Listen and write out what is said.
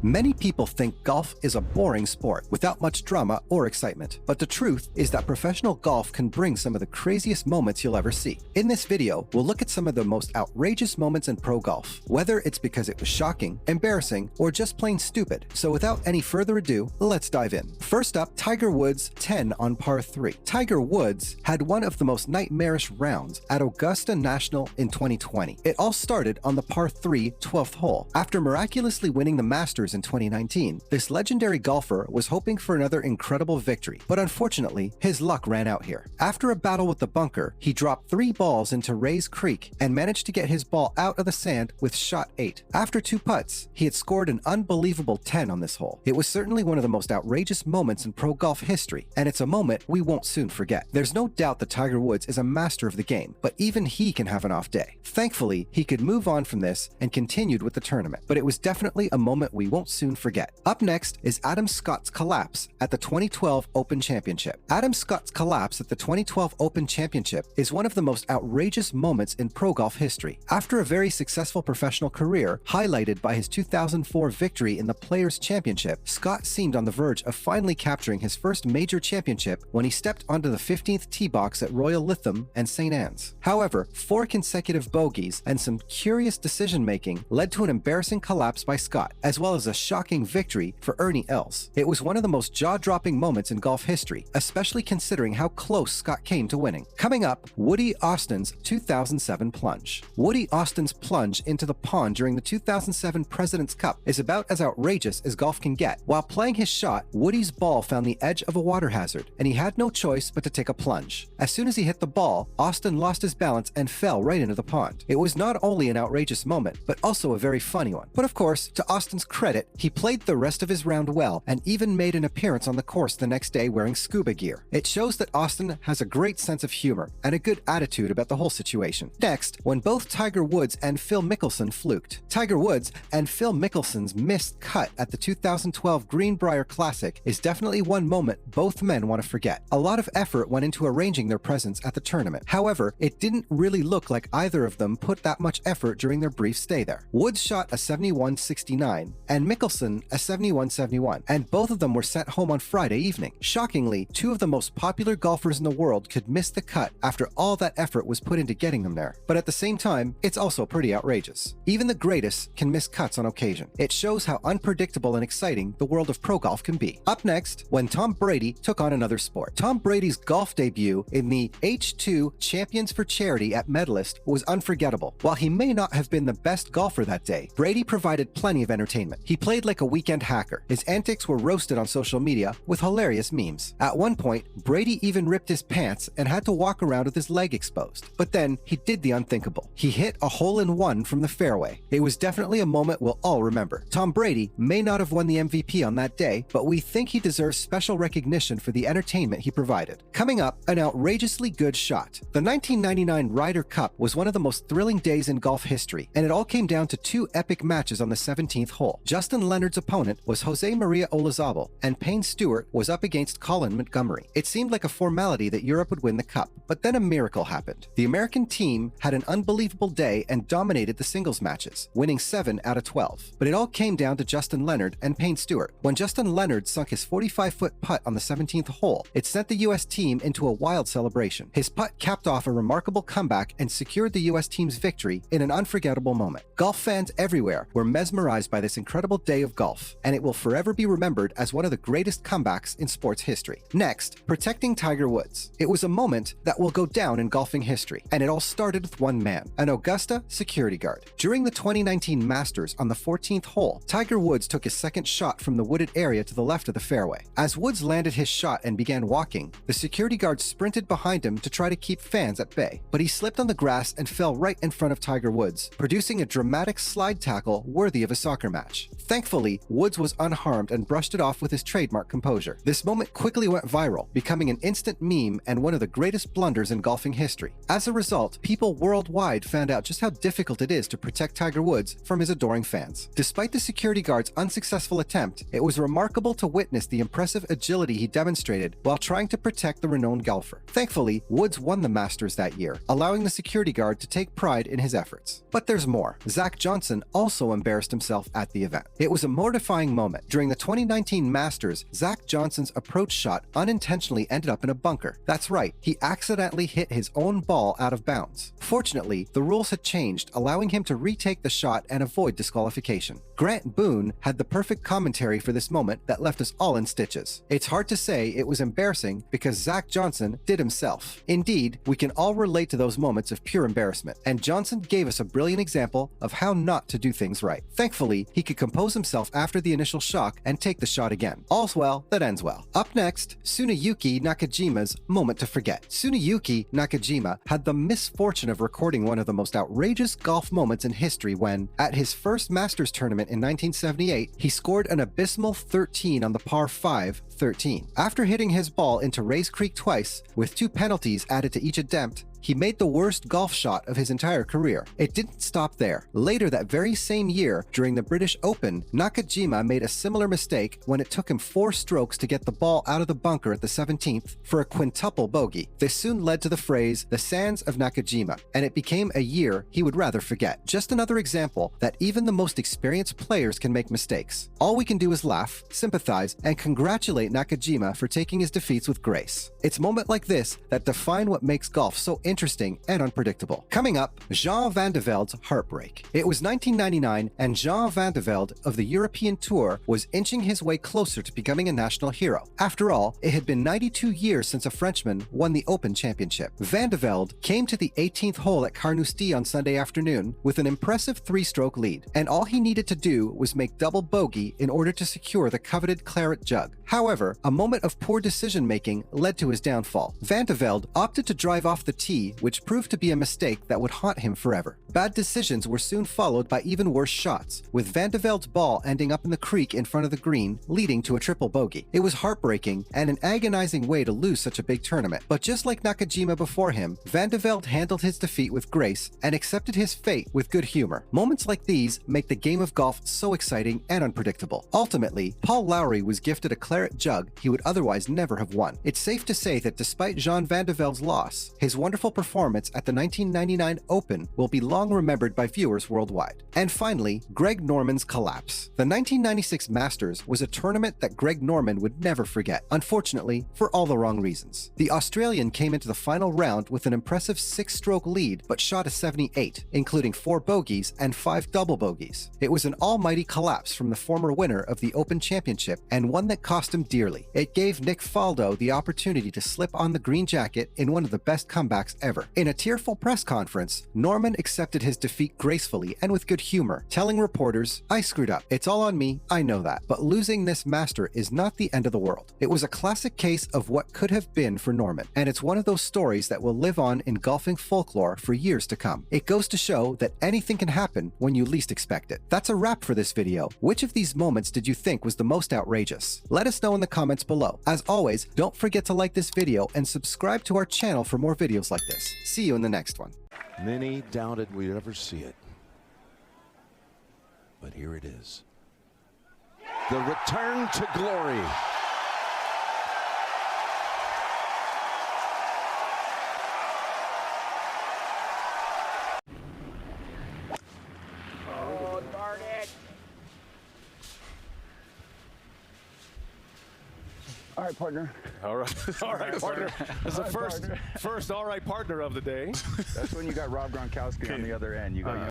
Many people think golf is a boring sport without much drama or excitement, but the truth is that professional golf can bring some of the craziest moments you'll ever see. In this video, we'll look at some of the most outrageous moments in pro golf, whether it's because it was shocking, embarrassing, or just plain stupid. So without any further ado, let's dive in. First up, Tiger Woods' 10 on par 3. Tiger Woods had one of the most nightmarish rounds at Augusta National in 2020. It all started on the par 3 12th hole. After miraculously winning the Masters in 2019, this legendary golfer was hoping for another incredible victory, but unfortunately, his luck ran out here. After a battle with the bunker, he dropped 3 balls into Rae's Creek and managed to get his ball out of the sand with shot 8. After 2 putts, he had scored an unbelievable 10 on this hole. It was certainly one of the most outrageous moments in pro golf history, and it's a moment we won't soon forget. There's no doubt that Tiger Woods is a master of the game, but even he can have an off day. Thankfully, he could move on from this and continued with the tournament, but it was definitely a moment we won't soon forget. Up next is Adam Scott's collapse at the 2012 Open Championship. Adam Scott's collapse at the 2012 Open Championship is one of the most outrageous moments in pro golf history. After a very successful professional career, highlighted by his 2004 victory in the Players' Championship, Scott seemed on the verge of finally capturing his first major championship when he stepped onto the 15th tee box at Royal Lytham and St. Anne's. However, 4 consecutive bogeys and some curious decision-making led to an embarrassing collapse by Scott, as well as a shocking victory for Ernie Els. It was one of the most jaw-dropping moments in golf history, especially considering how close Scott came to winning. Coming up, Woody Austin's 2007 plunge. Woody Austin's plunge into the pond during the 2007 President's Cup is about as outrageous as golf can get. While playing his shot, Woody's ball found the edge of a water hazard, and he had no choice but to take a plunge. As soon as he hit the ball, Austin lost his balance and fell right into the pond. It was not only an outrageous moment, but also a very funny one. But of course, to Austin's credit, he played the rest of his round well and even made an appearance on the course the next day wearing scuba gear. It shows that Austin has a great sense of humor and a good attitude about the whole situation. Next, when both Tiger Woods and Phil Mickelson fluked. Tiger Woods and Phil Mickelson's missed cut at the 2012 Greenbrier Classic is definitely one moment both men want to forget. A lot of effort went into arranging their presence at the tournament. However, it didn't really look like either of them put that much effort during their brief stay there. Woods shot a 71-69 and Mickelson a 71-71, and both of them were sent home on Friday evening. Shockingly, 2 of the most popular golfers in the world could miss the cut after all that effort was put into getting them there. But at the same time, it's also pretty outrageous. Even the greatest can miss cuts on occasion. It shows how unpredictable and exciting the world of pro golf can be. Up next, when Tom Brady took on another sport. Tom Brady's golf debut in the H2 Champions for Charity at Medalist was unforgettable. While he may not have been the best golfer that day, Brady provided plenty of entertainment. He played like a weekend hacker. His antics were roasted on social media with hilarious memes. At one point, Brady even ripped his pants and had to walk around with his leg exposed. But then, he did the unthinkable. He hit a hole-in-one from the fairway. It was definitely a moment we'll all remember. Tom Brady may not have won the MVP on that day, but we think he deserves special recognition for the entertainment he provided. Coming up, an outrageously good shot. The 1999 Ryder Cup was one of the most thrilling days in golf history, and it all came down to 2 epic matches on the 17th hole. Justin Leonard's opponent was Jose Maria Olazabal, and Payne Stewart was up against Colin Montgomery. It seemed like a formality that Europe would win the cup, but then a miracle happened. The American team had an unbelievable day and dominated the singles matches, winning 7 out of 12. But it all came down to Justin Leonard and Payne Stewart. When Justin Leonard sunk his 45-foot putt on the 17th hole, it sent the U.S. team into a wild celebration. His putt capped off a remarkable comeback and secured the U.S. team's victory in an unforgettable moment. Golf fans everywhere were mesmerized by this incredible day of golf, and it will forever be remembered as one of the greatest comebacks in sports history. Next, protecting Tiger Woods. It was a moment that will go down in golfing history, and it all started with one man, an Augusta security guard. During the 2019 Masters on the 14th hole, Tiger Woods took his second shot from the wooded area to the left of the fairway. As Woods landed his shot and began walking, the security guard sprinted behind him to try to keep fans at bay, but he slipped on the grass and fell right in front of Tiger Woods, producing a dramatic slide tackle worthy of a soccer match. Thankfully, Woods was unharmed and brushed it off with his trademark composure. This moment quickly went viral, becoming an instant meme and one of the greatest blunders in golfing history. As a result, people worldwide found out just how difficult it is to protect Tiger Woods from his adoring fans. Despite the security guard's unsuccessful attempt, it was remarkable to witness the impressive agility he demonstrated while trying to protect the renowned golfer. Thankfully, Woods won the Masters that year, allowing the security guard to take pride in his efforts. But there's more. Zach Johnson also embarrassed himself at the event. It was a mortifying moment. During the 2019 Masters, Zach Johnson's approach shot unintentionally ended up in a bunker. That's right, he accidentally hit his own ball out of bounds. Fortunately, the rules had changed, allowing him to retake the shot and avoid disqualification. Grant Boone had the perfect commentary for this moment that left us all in stitches. It's hard to say it was embarrassing because Zach Johnson did himself. Indeed, we can all relate to those moments of pure embarrassment, and Johnson gave us a brilliant example of how not to do things right. Thankfully, he could compose himself after the initial shock and take the shot again. All's well that ends well. Up next, Tsuneyuki Nakajima's moment to forget. Tsuneyuki Nakajima had the misfortune of recording one of the most outrageous golf moments in history when, at his first Masters tournament in 1978, he scored an abysmal 13 on the par 5 13. After hitting his ball into Rays Creek twice, with 2 penalties added to each attempt, he made the worst golf shot of his entire career. It didn't stop there. Later that very same year, during the British Open, Nakajima made a similar mistake when it took him 4 strokes to get the ball out of the bunker at the 17th for a quintuple bogey. This soon led to the phrase, the sands of Nakajima, and it became a year he would rather forget. Just another example that even the most experienced players can make mistakes. All we can do is laugh, sympathize, and congratulate Nakajima for taking his defeats with grace. It's moments like this that define what makes golf so interesting and unpredictable. Coming up, Jean Van de Velde's heartbreak. It was 1999 and Jean Van de Velde of the European Tour was inching his way closer to becoming a national hero. After all, it had been 92 years since a Frenchman won the Open Championship. Van de Velde came to the 18th hole at Carnoustie on Sunday afternoon with an impressive 3-stroke lead, and all he needed to do was make double bogey in order to secure the coveted claret jug. However, a moment of poor decision-making led to his downfall. Van de Velde opted to drive off the tee, which proved to be a mistake that would haunt him forever. Bad decisions were soon followed by even worse shots, with Van de Velde's ball ending up in the creek in front of the green, leading to a triple bogey. It was heartbreaking and an agonizing way to lose such a big tournament. But just like Nakajima before him, Van de Velde handled his defeat with grace and accepted his fate with good humor. Moments like these make the game of golf so exciting and unpredictable. Ultimately, Paul Lowry was gifted a claret jug he would otherwise never have won. It's safe to say that despite Jean Van de Velde's loss, his wonderful performance at the 1999 Open will be long remembered by viewers worldwide. And finally, Greg Norman's collapse. The 1996 Masters was a tournament that Greg Norman would never forget, unfortunately, for all the wrong reasons. The Australian came into the final round with an impressive 6-stroke lead, but shot a 78, including 4 bogeys and 5 double bogeys. It was an almighty collapse from the former winner of the Open Championship, and one that cost him dearly. It gave Nick Faldo the opportunity to slip on the green jacket in one of the best comebacks ever. In a tearful press conference, Norman accepted his defeat gracefully and with good humor, telling reporters, "I screwed up. It's all on me, I know that. But losing this Master is not the end of the world." It was a classic case of what could have been for Norman, and it's one of those stories that will live on in golfing folklore for years to come. It goes to show that anything can happen when you least expect it. That's a wrap for this video. Which of these moments did you think was the most outrageous? Let us know in the comments below. As always, don't forget to like this video and subscribe to our channel for more videos like this. See you in the next one. Many doubted we'd ever see it, but here it is. The return to glory. Oh, darn it. All right, partner. All right, all right, partner. That's the first all right partner of the day. That's when you got Rob Gronkowski on the other end. You go.